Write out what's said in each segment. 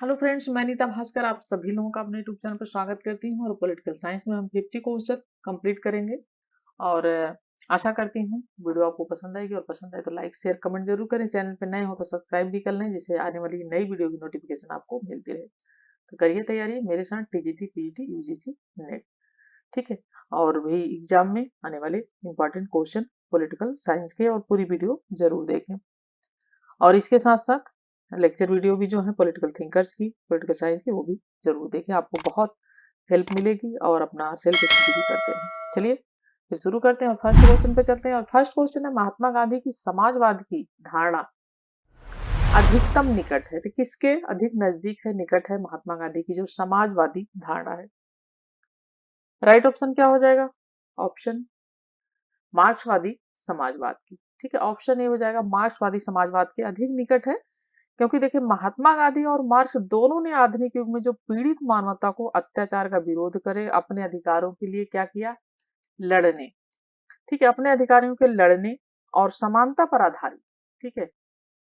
Hello friends, मैं नीता भास्कर आप सभी लोगों का अपने यूट्यूब चैनल पर स्वागत करती हूँ। और पॉलिटिकल साइंस में हम 50 क्वेश्चन कंप्लीट करेंगे। और आशा करती हूँ वीडियो आपको पसंद आएगी, और पसंद आए तो लाइक शेयर कमेंट जरूर करें। चैनल पर नए हो तो सब्सक्राइब भी कर लें, जिससे आने वाली नई वीडियो की नोटिफिकेशन आपको मिलती रहे। तो करिए तैयारी मेरे साथ टीजीटी पीजीटी यूजीसी नेट। ठीक है। और भी एग्जाम में आने वाले इंपॉर्टेंट क्वेश्चन पॉलिटिकल साइंस के, और पूरी वीडियो जरूर देखें। और इसके साथ साथ लेक्चर वीडियो भी जो है पॉलिटिकल थिंकर्स की, पॉलिटिकल साइंस की, वो भी जरूर देखें। आपको बहुत हेल्प मिलेगी और अपना सेल्फ स्टडी भी करते हैं। चलिए फिर शुरू करते हैं और फर्स्ट क्वेश्चन पे चलते हैं। और फर्स्ट क्वेश्चन है, महात्मा गांधी की समाजवाद की धारणा अधिकतम निकट है, तो किसके अधिक नजदीक है, निकट है महात्मा गांधी की जो समाजवादी धारणा है? राइट ऑप्शन क्या हो जाएगा? ऑप्शन मार्क्सवादी समाजवाद की। ठीक है, ऑप्शन ए हो जाएगा मार्क्सवादी समाजवाद के अधिक निकट है। क्योंकि देखिए, महात्मा गांधी और मार्क्स दोनों ने आधुनिक युग में जो पीड़ित मानवता को अत्याचार का विरोध करे, अपने अधिकारों के लिए क्या किया? लड़ने। ठीक है, अपने अधिकारियों के लड़ने और समानता पर आधारित, ठीक है,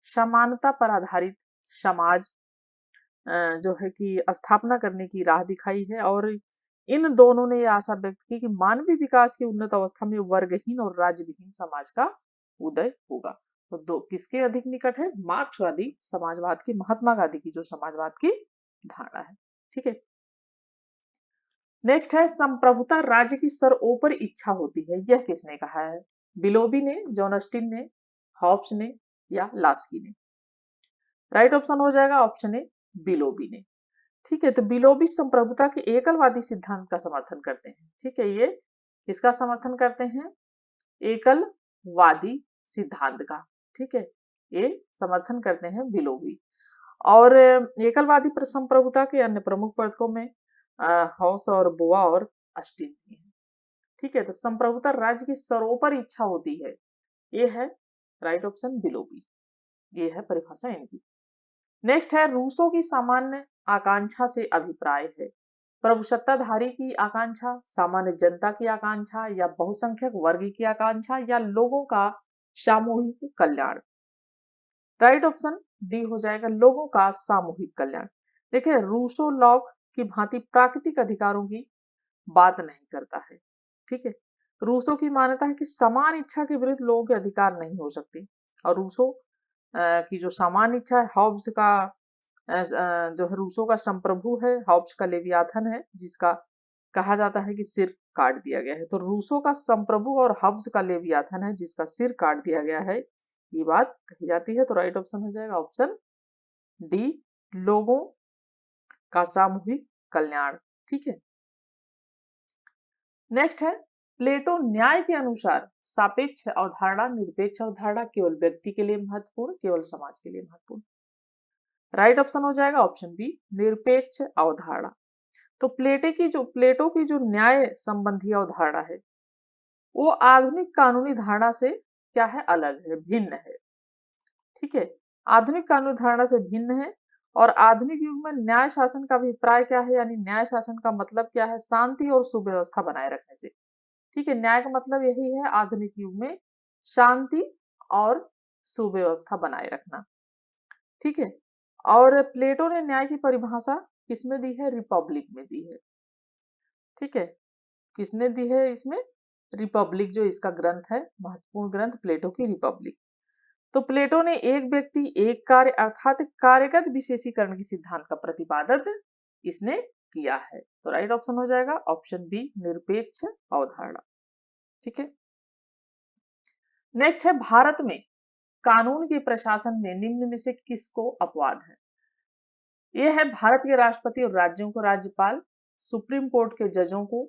समानता पर आधारित समाज जो है कि स्थापना करने की राह दिखाई है। और इन दोनों ने यह आशा व्यक्त की कि मानवीय विकास की उन्नत अवस्था में वर्गहीन और राज्यविहीन समाज का उदय होगा। तो दो किसके अधिक निकट है? मार्क्सवादी समाजवाद की, महात्मा गांधी की जो समाजवाद की धारणा है। ठीक है। नेक्स्ट है, संप्रभुता राज्य की सर्वोपरि इच्छा होती है, यह किसने कहा है? बिलोबी ने, जॉन ऑस्टिन ने, हॉब्स ने, या लास्की ने? राइट ऑप्शन हो जाएगा ऑप्शन ए, बिलोबी ने। ठीक है, तो बिलोबी संप्रभुता के एकलवादी सिद्धांत का समर्थन करते हैं। ठीक है, ये किसका समर्थन करते हैं? एकलवादी सिद्धांत का। ठीक है, ये समर्थन करते हैं बिलोबी। और एकलवादी संप्रभुता के अन्य प्रमुख प्रतीकों में हॉस और बोआ और अस्टिन भी है। ठीक है, तो संप्रभुता राज्य की सर्वोपरि इच्छा होती है, ये है राइट ऑप्शन बिलोबी। ये है परिभाषा इनकी। नेक्स्ट है, रूसों की सामान्य आकांक्षा से अभिप्राय है। प्रभुसत्ताधारी की आकांक्षा, सामान्य जनता की आकांक्षा, या बहुसंख्यक वर्ग की आकांक्षा, या लोगों का सामूहिक कल्याण? राइट ऑप्शन डी हो जाएगा, लोगों का सामूहिक कल्याण। देखिए, रूसो लॉक की भांति प्राकृतिक अधिकारों की बात नहीं करता है। ठीक है, रूसो की मान्यता है कि समान इच्छा के विरुद्ध लोगों के अधिकार नहीं हो सकते। और रूसो की जो सामान्य इच्छा है, हॉब्स का जो है रूसो का संप्रभु है, हॉब्स का लेवियाथन है, जिसका कहा जाता है कि सिर काट दिया गया है। तो रूसो का संप्रभु और हब्स का लेवियाथन है, जिसका सिर काट दिया गया है, ये बात कही जाती है। तो राइट ऑप्शन हो जाएगा ऑप्शन डी, लोगों का सामूहिक कल्याण। ठीक है। नेक्स्ट है, प्लेटो न्याय के अनुसार सापेक्ष अवधारणा, निरपेक्ष अवधारणा केवल व्यक्ति के लिए महत्वपूर्ण, केवल समाज के लिए महत्वपूर्ण? राइट ऑप्शन हो जाएगा ऑप्शन बी, निरपेक्ष अवधारणा। तो प्लेटो की जो न्याय संबंधी अवधारणा है, वो आधुनिक कानूनी धारणा से क्या है? अलग है, भिन्न है। ठीक है, आधुनिक कानूनी धारणा से भिन्न है। और आधुनिक युग में न्याय शासन का अभिप्राय क्या है, यानी न्याय शासन का मतलब क्या है? शांति और सुव्यवस्था बनाए रखने से। ठीक है, न्याय का मतलब यही है आधुनिक युग में, शांति और सुव्यवस्था बनाए रखना। ठीक है, और प्लेटो ने न्याय की परिभाषा किसमें दी है? रिपब्लिक में दी है। ठीक है, किसने दी है इसमें? रिपब्लिक, जो इसका ग्रंथ है, महत्वपूर्ण ग्रंथ प्लेटो की रिपब्लिक। तो प्लेटो ने एक व्यक्ति एक कार्य अर्थात कार्यगत विशेषीकरण की सिद्धांत का प्रतिपादन इसने किया है। तो राइट ऑप्शन हो जाएगा ऑप्शन बी, निरपेक्ष अवधारणा। ठीक है। नेक्स्ट है, भारत में कानून के प्रशासन में निम्न में से किसको अपवाद है? यह है भारत के राष्ट्रपति और राज्यों को राज्यपाल, सुप्रीम कोर्ट के जजों को,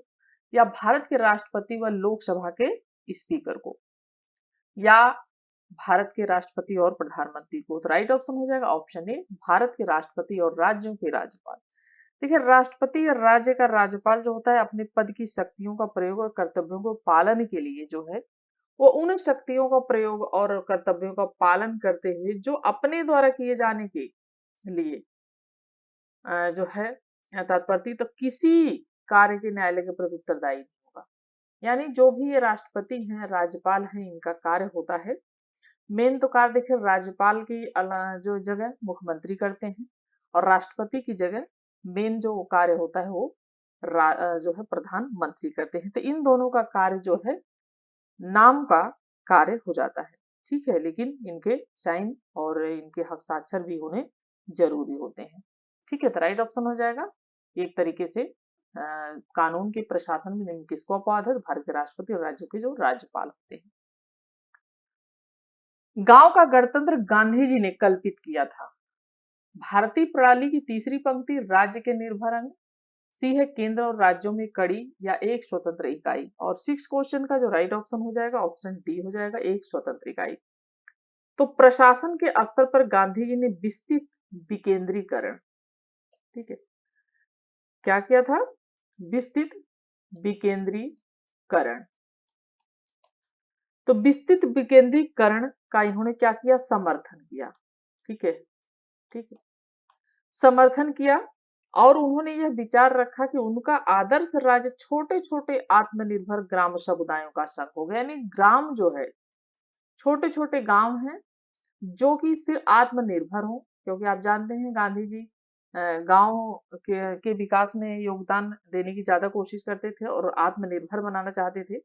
या भारत के राष्ट्रपति व लोकसभा के स्पीकर को, या भारत के राष्ट्रपति और प्रधानमंत्री को? तो राइट ऑप्शन हो जाएगा ऑप्शन ए, भारत के राष्ट्रपति और राज्यों के राज्यपाल। देखिए, राष्ट्रपति या राज्य का राज्यपाल जो होता है, अपने पद की शक्तियों का प्रयोग और कर्तव्यों को पालन के लिए जो है, वो उन शक्तियों का प्रयोग और कर्तव्यों का पालन करते हुए जो अपने द्वारा किए जाने के लिए जो है तत्परती, तो किसी कार्य के न्यायालय के प्रति उत्तरदायी नहीं होगा। यानी जो भी ये राष्ट्रपति हैं, राज्यपाल हैं, इनका कार्य होता है, मेन तो कार्य देखिए राज्यपाल की जो जगह मुख्यमंत्री करते हैं, और राष्ट्रपति की जगह मेन जो कार्य होता है वो जो है प्रधानमंत्री करते हैं। तो इन दोनों का कार्य जो है नाम का कार्य हो जाता है, ठीक है, लेकिन इनके साइन और इनके हस्ताक्षर भी होने जरूरी होते हैं, ठीक है। तो राइट ऑप्शन हो जाएगा एक तरीके से कानून के प्रशासन में निम्न किसको अपवाद है, भारत के राष्ट्रपति और राज्यों के जो राज्यपाल होते हैं। गांव का गणतंत्र गांधी जी ने कल्पित किया था। भारतीय प्रणाली की तीसरी पंक्ति राज्य के निर्भर अंग, सी है केंद्र और राज्यों में कड़ी या एक स्वतंत्र इकाई, और 6 क्वेश्चन का जो राइट ऑप्शन हो जाएगा ऑप्शन डी हो जाएगा, एक स्वतंत्र इकाई। तो प्रशासन के स्तर पर गांधी जी ने विस्तृत विकेंद्रीकरण, ठीक है, क्या किया था, विस्तृत विकेंद्रीकरण। तो विस्तृत विकेंद्रीकरण का इन्होंने क्या किया, समर्थन किया, ठीक है, ठीक है, समर्थन किया। और उन्होंने यह विचार रखा कि उनका आदर्श राज्य छोटे छोटे आत्मनिर्भर ग्राम समुदायों का संघ होगा, यानी ग्राम जो है छोटे छोटे गांव हैं जो कि सिर्फ आत्मनिर्भर हो, क्योंकि आप जानते हैं गांधी जी गांव के विकास में योगदान देने की ज्यादा कोशिश करते थे और आत्मनिर्भर बनाना चाहते थे।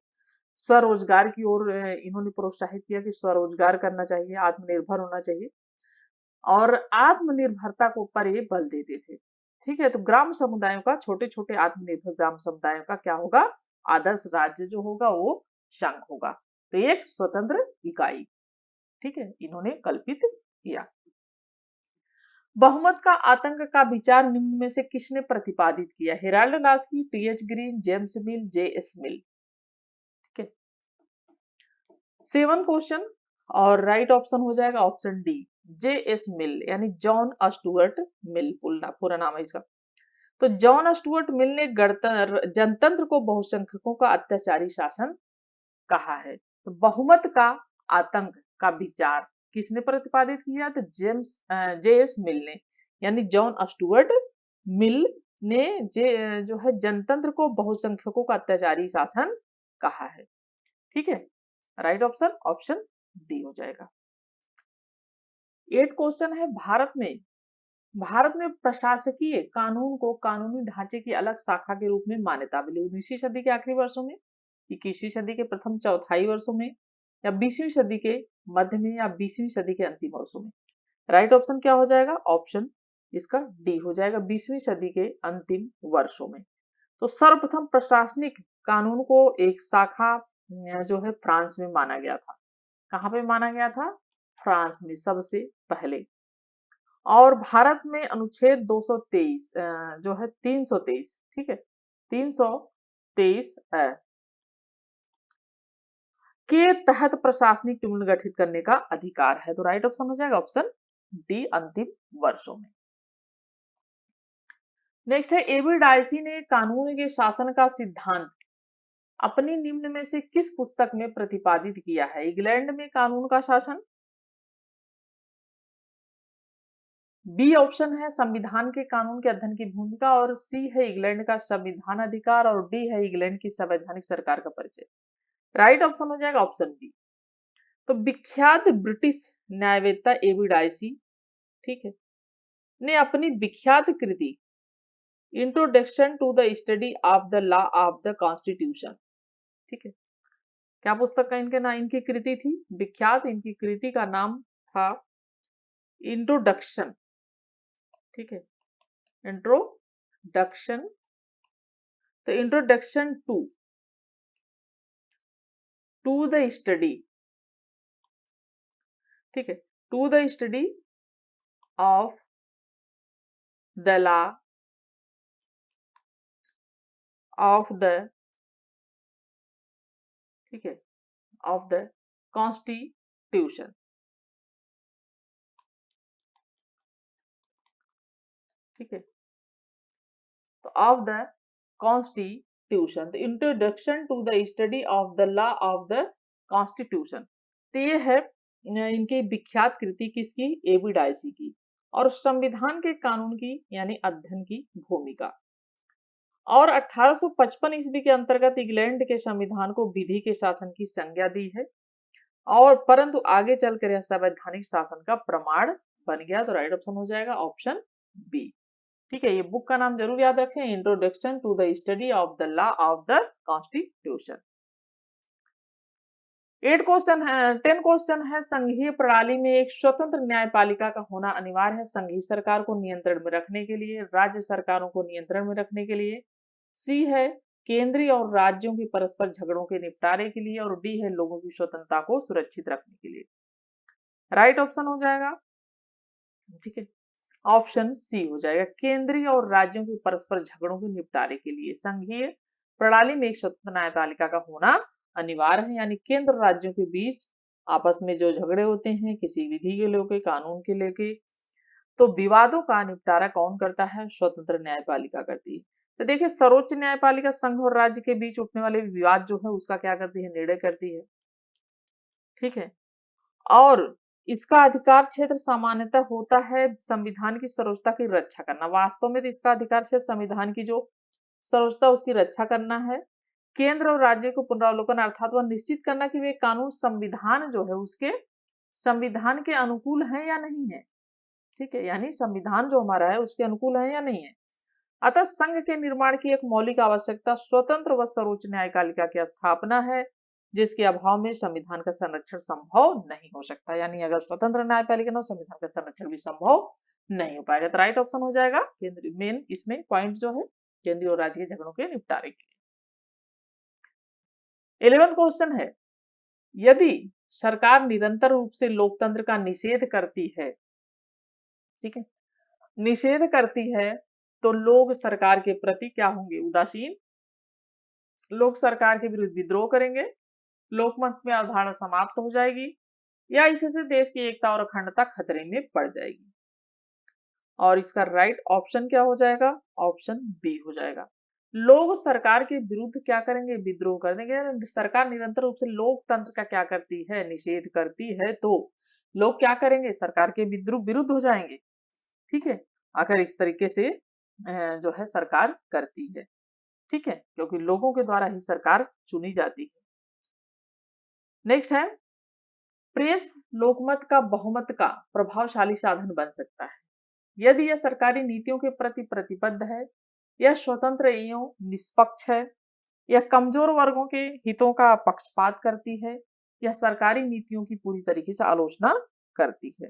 स्वरोजगार की ओर इन्होंने प्रोत्साहित किया कि स्वरोजगार करना चाहिए, आत्मनिर्भर होना चाहिए, और आत्मनिर्भरता को पर ये बल देते थे, ठीक है। तो ग्राम समुदायों का, छोटे छोटे आत्मनिर्भर ग्राम समुदायों का क्या होगा, आदर्श राज्य जो होगा वो संघ होगा। तो एक स्वतंत्र इकाई, ठीक है, इन्होंने कल्पित किया। बहुमत का आतंक का विचार निम्न में से किसने प्रतिपादित किया, Harold Laski, T H. Green, James Mill, J S. Mill, ठीक है। 7 क्वेश्चन और राइट ऑप्शन हो जाएगा ऑप्शन डी, जे.एस. मिल, यानी जॉन स्टुअर्ट मिल पूरा नाम है इसका। तो जॉन स्टुअर्ट मिल ने जनतंत्र को बहुसंख्यकों का अत्याचारी शासन कहा है। तो बहुमत का आतंक का विचार किसने प्रतिपादित किया, तो जे.एस. मिल ने, यानी जॉन स्टुअर्ट मिल ने जो है जनतंत्र को बहुसंख्यकों का अत्याचारी शासन कहा है, ठीक है। राइट ऑप्शन ऑप्शन डी हो जाएगा। 8 क्वेश्चन है, भारत में प्रशासकीय कानून को कानूनी ढांचे की अलग शाखा के रूप में मान्यता मिली 19वीं सदी के आखिरी वर्षों में, 21वीं सदी के प्रथम चौथाई वर्षों में, या 20वीं सदी के मध्य में, या 20वीं सदी के अंतिम वर्षों में। राइट ऑप्शन क्या हो जाएगा, ऑप्शन इसका डी हो जाएगा, 20वीं सदी के अंतिम वर्षों में। तो सर्वप्रथम प्रशासनिक कानून को एक शाखा जो है फ्रांस में माना गया था। कहां पे माना गया था, फ्रांस में सबसे पहले। और भारत में अनुच्छेद 223 जो है 323, ठीक है, 323 के तहत प्रशासनिक ट्रिब्यूनल गठित करने का अधिकार है। तो राइट ऑप्शन हो जाएगा ऑप्शन डी, अंतिम वर्षों में। नेक्स्ट है, एबी डायसी ने कानून के शासन का सिद्धांत अपनी निम्न में से किस पुस्तक में प्रतिपादित किया है, इंग्लैंड में कानून का शासन, बी ऑप्शन है संविधान के कानून के अध्ययन की भूमिका, और सी है इंग्लैंड का संविधान अधिकार, और डी है इंग्लैंड की संवैधानिक सरकार का परिचय। राइट ऑप्शन हो जाएगा ऑप्शन बी। तो विख्यात ब्रिटिश न्यायवेत्ता एबी डायसी, ठीक है, ने अपनी विख्यात कृति introduction to the study of the law of the constitution, ठीक है, क्या पुस्तक का इनके नाम, इनकी कृति थी विख्यात, इनकी कृति का नाम था इंट्रोडक्शन, ठीक है, इंट्रोडक्शन। तो इंट्रोडक्शन टू द स्टडी, ठीक है, to the study of the law of the, ठीक है, ऑफ द कॉन्स्टिट्यूशन, ठीक है, तो ऑफ द कॉन्स्टिट्यूशन, तो introduction to the study of the law of the constitution. तो ये है इनकी विख्यात कृति किसकी, एबी डायसी की। और संविधान के कानून की यानी अध्ययन की भूमिका। और 1855 ईस्वी के अंतर्गत इंग्लैंड के संविधान को विधि के शासन की संज्ञा दी है, और परंतु आगे चलकर यह संवैधानिक शासन का प्रमाण बन गया। तो राइट ऑप्शन हो जाएगा ऑप्शन बी। ठीक है, ये बुक का नाम जरूर याद रखें, introduction to the study of the law of the constitution. 10 question है, संघीय प्रणाली में एक स्वतंत्र न्यायपालिका का होना अनिवार्य है संघीय सरकार को नियंत्रण में रखने के लिए, राज्य सरकारों को नियंत्रण में रखने के लिए। सी है केंद्रीय और राज्यों के परस्पर झगड़ों के निपटारे के लिए, और डी है लोगों की स्वतंत्रता को सुरक्षित रखने के लिए। राइट ऑप्शन हो जाएगा, ठीक है, ऑप्शन सी हो जाएगा, केंद्रीय और राज्यों के परस्पर झगड़ों के निपटारे के लिए संघीय प्रणाली में एक स्वतंत्र न्यायपालिका का होना अनिवार्य है। यानी केंद्र और राज्यों के बीच आपस में जो झगड़े होते हैं किसी विधि के लेके, कानून के लेके, तो विवादों का निपटारा कौन करता है? स्वतंत्र न्यायपालिका करती है। तो देखिए, सर्वोच्च न्यायपालिका संघ और राज्य के बीच उठने वाले विवाद जो है उसका क्या करती है? निर्णय करती है। ठीक है, और इसका अधिकार क्षेत्र सामान्यतः होता है संविधान की सर्वोच्चता की रक्षा करना। वास्तव में तो इसका अधिकार क्षेत्र संविधान की जो सर्वोच्चता उसकी रक्षा करना है। केंद्र और राज्य को पुनरावलोकन अर्थात वह निश्चित करना कि वे कानून संविधान जो है उसके संविधान के अनुकूल है या नहीं है। ठीक है, यानी संविधान जो हमारा है उसके अनुकूल है या नहीं है। अतः संघ के निर्माण की एक मौलिक आवश्यकता स्वतंत्र व सर्वोच्च न्यायपालिका की स्थापना है, जिसके अभाव में संविधान का संरक्षण संभव नहीं हो सकता। यानी अगर स्वतंत्र न्यायपालिका न हो, संविधान का संरक्षण भी संभव नहीं हो पाएगा। तो राइट ऑप्शन हो जाएगा केंद्रीय, मेन इसमें पॉइंट जो है केंद्रीय और राज्य के झगड़ों के निपटारे के लिए। 11वां क्वेश्चन है, यदि सरकार निरंतर रूप से लोकतंत्र का निषेध करती है, ठीक है, निषेध करती है, तो लोग सरकार के प्रति क्या होंगे? उदासीन। लोग सरकार के विरुद्ध विद्रोह करेंगे, लोकमत में अवधारणा समाप्त हो जाएगी, या इससे देश की एकता और अखंडता खतरे में पड़ जाएगी। और इसका राइट ऑप्शन क्या हो जाएगा? ऑप्शन बी हो जाएगा। लोग सरकार के विरुद्ध क्या करेंगे? विद्रोह कर देंगे। सरकार निरंतर रूप से लोकतंत्र का क्या करती है? निषेध करती है, तो लोग क्या करेंगे? सरकार के विरुद्ध हो जाएंगे। ठीक है, अगर इस तरीके से जो है सरकार करती है। ठीक है, क्योंकि लोगों के द्वारा ही सरकार चुनी जाती है। नेक्स्ट है, प्रेस लोकमत का बहुमत का प्रभावशाली साधन बन सकता है यदि यह सरकारी नीतियों के प्रति प्रतिबद्ध है, यह स्वतंत्र एवं निष्पक्ष है, यह कमजोर वर्गों के हितों का पक्षपात करती है, यह सरकारी नीतियों की पूरी तरीके से आलोचना करती है।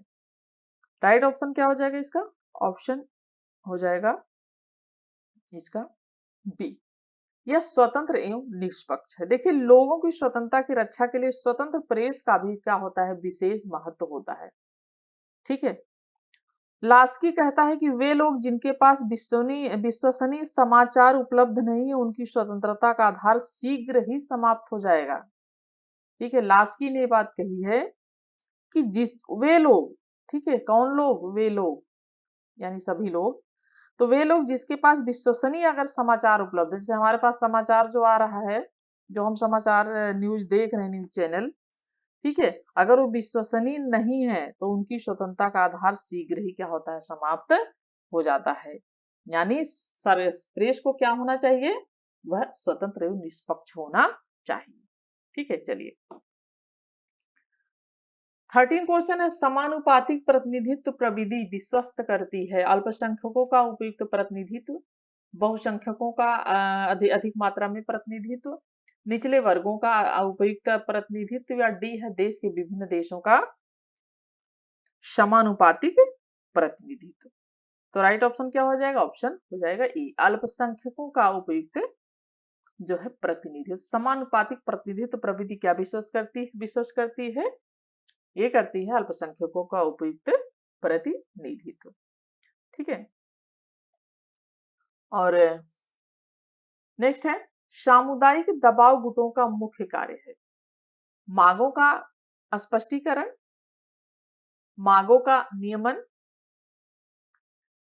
राइट ऑप्शन क्या हो जाएगा इसका? ऑप्शन हो जाएगा इसका बी, यह स्वतंत्र एवं निष्पक्ष है। देखिए, लोगों की स्वतंत्रता की रक्षा के लिए स्वतंत्र प्रेस का भी क्या होता है? विशेष महत्व होता है। ठीक है, लास्की कहता है कि वे लोग जिनके पास विश्वसनीय समाचार उपलब्ध नहीं है, उनकी स्वतंत्रता का आधार शीघ्र ही समाप्त हो जाएगा। ठीक है, लास्की ने बात कही है कि वे लोग, ठीक है, कौन लोग? वे लोग यानी सभी लोग, तो वे लोग जिसके पास विश्वसनीय अगर समाचार उपलब्ध है, जैसे हमारे पास समाचार जो आ रहा है, जो हम समाचार न्यूज देख रहे हैं, न्यूज चैनल, ठीक है, अगर वो विश्वसनीय नहीं है तो उनकी स्वतंत्रता का आधार शीघ्र ही क्या होता है? समाप्त हो जाता है। यानी प्रेस को क्या होना चाहिए? वह स्वतंत्र एवं निष्पक्ष होना चाहिए। ठीक है, चलिए 13 क्वेश्चन है, समानुपातिक प्रतिनिधित्व प्रविधि विश्वस्त करती है अल्पसंख्यकों का उपयुक्त प्रतिनिधित्व, बहुसंख्यकों का अधिक मात्रा में प्रतिनिधित्व, निचले वर्गों का उपयुक्त प्रतिनिधित्व, या डी है देश के विभिन्न देशों का समानुपातिक प्रतिनिधित्व। तो राइट ऑप्शन क्या हो जाएगा? ऑप्शन हो जाएगा ए, अल्पसंख्यकों का उपयुक्त जो है प्रतिनिधित्व। समानुपातिक प्रतिनिधित्व प्रविधि क्या विश्वास करती है? ये करती है अल्पसंख्यकों का उपयुक्त प्रतिनिधित्व। ठीक है, और नेक्स्ट है, सामुदायिक दबाव गुटों का मुख्य कार्य है मांगों का स्पष्टीकरण, मांगों का नियमन,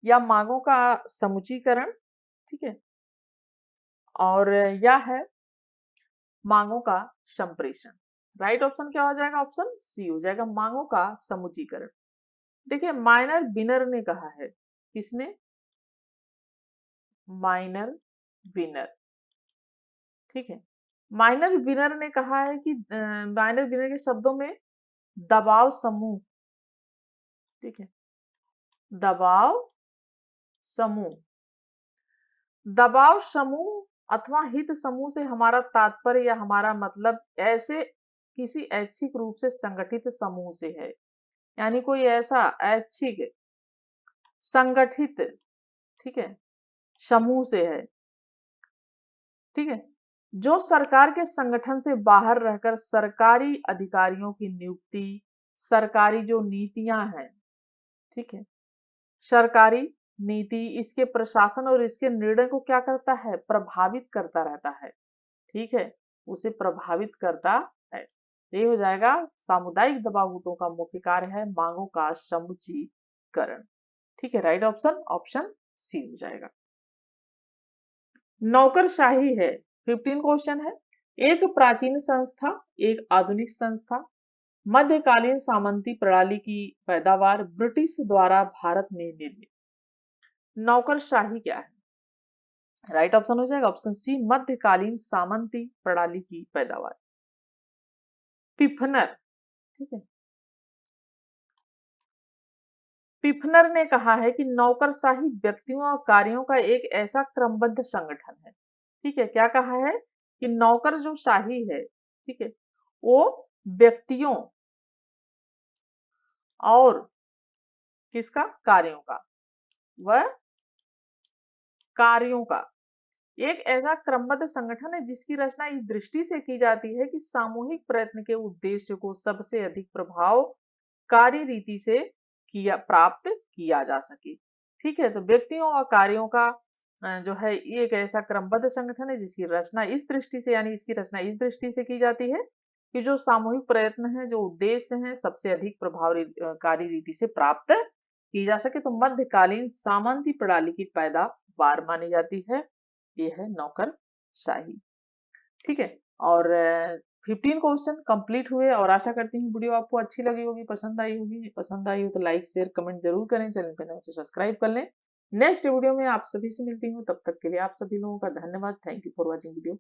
या मांगों का समुचीकरण। ठीक है, और या है मांगों का संप्रेषण। राइट ऑप्शन क्या हो जाएगा? ऑप्शन सी हो जाएगा, मांगों का समुचीकरण। देखिए, माइनर विनर ने कहा है, किसने? Minor winner. ठीक है, माइनर विनर ने कहा है कि माइनर विनर के शब्दों में दबाव समूह, ठीक है, दबाव समूह। दबाव समूह अथवा हित समूह से हमारा तात्पर्य या हमारा मतलब ऐसे किसी ऐच्छिक रूप से संगठित समूह से है, यानी कोई ऐसा ऐच्छिक संगठित, ठीक है, समूह से है, ठीक है, जो सरकार के संगठन से बाहर रहकर सरकारी अधिकारियों की नियुक्ति, सरकारी जो नीतियां हैं, ठीक है, सरकारी नीति इसके प्रशासन और इसके निर्णय को क्या करता है, प्रभावित करता रहता है, ठीक है, उसे प्रभावित करता है। ये हो जाएगा सामुदायिक दबाव गुटों का मुख्य कार्य है मांगों का समुच्चीकरण, ठीक है, राइट ऑप्शन ऑप्शन सी हो जाएगा। नौकरशाही है, 15 क्वेश्चन है। एक प्राचीन संस्था, एक आधुनिक संस्था, मध्यकालीन सामंती प्रणाली की पैदावार, ब्रिटिश द्वारा भारत में निर्मित। नौकरशाही क्या है? राइट ऑप्शन हो जाएगा ऑप्शन सी, मध्यकालीन सामंती प्रणाली की पैदावार। पिफनर, ठीक है, पिफनर ने कहा है कि नौकरशाही व्यक्तियों और कार्यों का एक ऐसा क्रमबद्ध संगठन है, ठीक है, क्या कहा है कि नौकर जो शाही है, ठीक है, वो व्यक्तियों और किसका, कार्यों का, वह कार्यों का एक ऐसा क्रमबद्ध संगठन है जिसकी रचना इस दृष्टि से की जाती है कि सामूहिक प्रयत्न के उद्देश्य को सबसे अधिक प्रभावकारी रीति से प्राप्त किया जा सके, ठीक है। तो व्यक्तियों और कार्यों का जो है ये एक ऐसा क्रमबद्ध संगठन है जिसकी रचना इस दृष्टि से, यानी इसकी रचना इस दृष्टि से की जाती है कि जो सामूहिक प्रयत्न है, जो उद्देश्य है, सबसे अधिक प्रभावकारी रीति से प्राप्त की जा सके। तो मध्यकालीन सामंती प्रणाली की पैदावार मानी जाती है, ये है नौकरशाही, ठीक है। और 15 क्वेश्चन कंप्लीट हुए और आशा करती हूँ वीडियो आपको अच्छी लगी होगी, पसंद आई होगी। पसंद आई हो तो लाइक शेयर कमेंट जरूर करें, चैनल पे नए हो तो सब्सक्राइब कर लें। नेक्स्ट वीडियो में आप सभी से मिलती हूँ, तब तक के लिए आप सभी लोगों का धन्यवाद। Thank you for watching video.